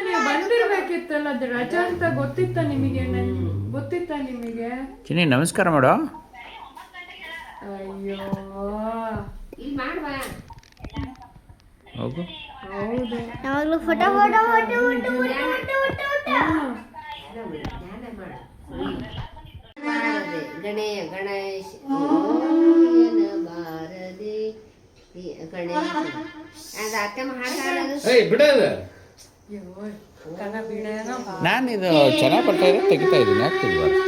ನೀವು ಬಂದಿರ್ಬೇಕಿತ್ತಲ್ಲ, ಅದು ರಜಾ ಅಂತ ಗೊತ್ತಿತ್ತ ನಿಮಗೆ? ಗೊತ್ತಿತ್ತ ನಿಮಗೆ? ಚಿನ್ನಿ ನಮಸ್ಕಾರ ಮಾಡೋ. ಅಯ್ಯೋ ಹೋಗು. ಹೌದು, ಯಾವಾಗಲೂ photo photo photo Ganesha Ganesha ಬಾರದೆ ಗಣೇಶ ಅದು ಅತ್ತಮ್ಮ ಹಾಡು ನಾನು ಇದು ಚೆನ್ನಾಗಿ ಬರ್ತಾ ಇದೆ, ತೆಗಿತಾ ಇದ್ದೀನಿ. ಯಾಕೆ ತೆಗಿಬಾರ್ದು?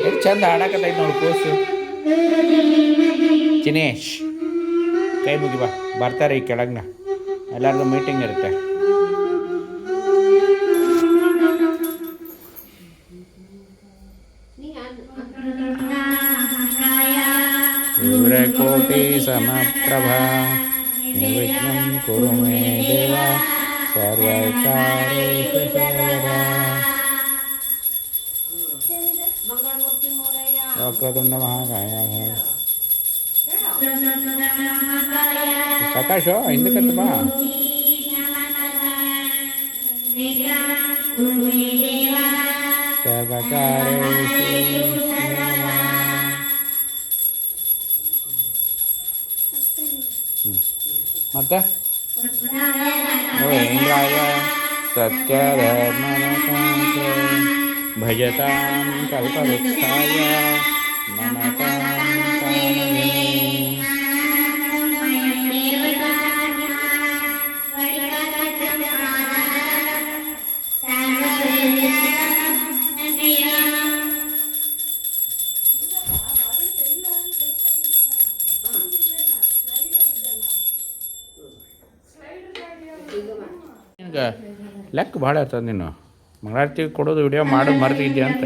ಎಷ್ಟು ಚಂದ ಆಡಕತ್ತೈತೆ ನೋಡಿ ಕೂಸು. ಚಿನೇಶ್ ಕೈ ಮುಗಿ ಬಾ, ಬರ್ತಾರೆ ಈ ಕೆಳಗ್ನ, ಎಲ್ಲಾರ್ದು ಮೀಟಿಂಗ್ ಇರುತ್ತೆ. ಸೂರ್ಯಕೋಟಿ ಸಮಪ್ರಭಾ ನಿರ್ವಿಘ್ನಂ ಕುರು ಮೇ ದೇವ ಸರ್ವಕಾರ್ಯೇಷು ಸರ್ವದಾ. ವಕ್ರತುಂಡ ಮಹಾಕಾಯ. ಪ್ರಕಾಶ ಹಿಂದಕ್ಕೆ ಬಾ. ಸರ್ವಕಾರ್ಯೇಷು ಮತ್ತೆ ಇಂದ್ರಾಯ ಸತ್ಯಧರ್ಮನ ಭಜತಾಂ ಕಲ್ಪವೃಕ್ಷಾಯ ನಮತಾಂ ಕಾಮಧೇನವೇ. ನಿನಗೆ ಲೆಕ್ಕ ಭಾಳ ಇರ್ತದೆ. ನೀನು ಮಂಗಳಾರತಿ ಕೊಡೋದು ವಿಡಿಯೋ ಮಾಡೋದು ಮರ್ತಿದ್ಯಾ ಅಂತ.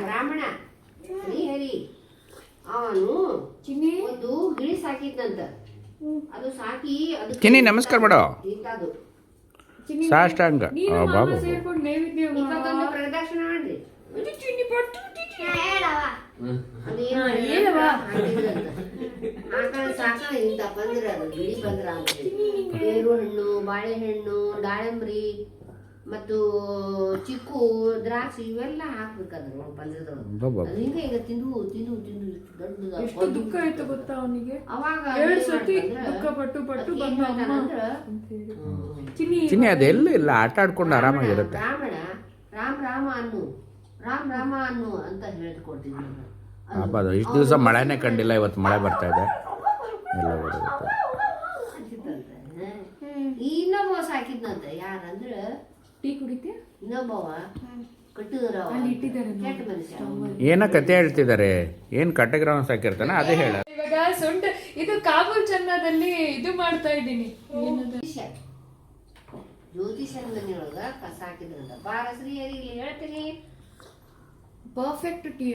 ಬ್ರಾಹ್ಮಣ ಶ್ರೀಹರಿ ಅವನು ಒಂದು ಗಿಳಿ ಸಾಕಿದ್ನಂತ. ಅದು ಸಾಕಿ ಅದು ಚಿನ್ನಿ ನಮಸ್ಕಾರ ಮಾಡೋ. ಇಂಥದ್ದು ಸಾಷ್ಟಾಂಗ. ಸೇರ್ಕೊಂಡು ನೈವೇದ್ಯ ಇವತ್ತೊಂದು ಪ್ರದಕ್ಷಿಣೆ ಮಾಡ್ರಿ. ಆಕಳ ಸಾಕಣ ಇಂಥ ಬಂದ್ರ ಅದು ಗಿಳಿ ಬಂದ್ರ ಅಂತ ಪೇರು ಹಣ್ಣು, ಬಾಳೆಹಣ್ಣು, ದಾಳಂಬ್ರಿ ಮತ್ತು ಚಿಕ್ಕು, ದ್ರಾಕ್ಷಿ ಇವೆಲ್ಲ ಹಾಕ್ಬೇಕಾದ್ರು ಪಂದ್ರದೊಳಗೆ. ಹಿಂಗೆ ಈಗ ತಿಂದು ತಿಂದು ತಿಂದು ಎಷ್ಟು ದುಃಖ ಆಯ್ತು ಗೊತ್ತಾ ಅವನಿಗೆ. ಅವಾಗ 2 ಸತಿ ದುಃಖ ಪಟ್ಟು ಪಟ್ಟು ಚಿನ್ನಿ ಅದೆಲ್ಲೂ ಇಲ್ಲ, ಆಟ ಆಡ್ಕೊಂಡು ಆರಾಮಾಗಿರುತ್ತೆ. ಬ್ರಾಹ್ಮಣ ರಾಮ್ ರಾಮ ಅನ್ನು, ರಾಮ್ ರಾಮ ಅನ್ನು ಅಂತ ಹೇಳ್ಕೊಡ್ತಿದ್ವಿ. ಹಬ್ಬದು ಇಷ್ಟು ದಿವಸ ಮಳೆನೇ ಕಂಡಿಲ್ಲ, ಇವತ್ತು ಮಳೆ ಬರ್ತಾ ಇದೆ. ಎಲ್ಲ ಬರುತ್ತೆ. ಇನ್ನೊಬ್ಬ ಸಾಕಿದ್ನಂತೆ. ಯಾರಂದ್ರ ಟೀ ಕುಡಿತೀಯ? ಇನ್ನೊಬ್ಬವ ಕಟ್ಟಿದ್ರ ಕೆಟ್ಟ ಮನುಷ್ಯ. ಏನೋ ಕತೆ ಹೇಳ್ತಿದ್ದಾರೆ. ಏನು ಕಟ್ಟಗ್ರಹ ಸಾಕಿರ್ತಾನೆ ಅದೇ ಹೇಳ. ಇವಾಗ ಸೊಂಟ ಇದು ಕಾಬೂಲ್ ಚೆನ್ನದಲ್ಲಿ ಇದು ಮಾಡ್ತಾ ಇದ್ದೀನಿ. ಜ್ಯೋತಿಷನ ಮನೆಯೊಳಗ ಕಸ ಹಾಕಿದ್ರಂತ. ಬಾರ ಶ್ರೀಹರಿ ಇಲ್ಲಿ ಹೇಳ್ತೀನಿ, ಪರ್ಫೆಕ್ಟ್ ಟೀ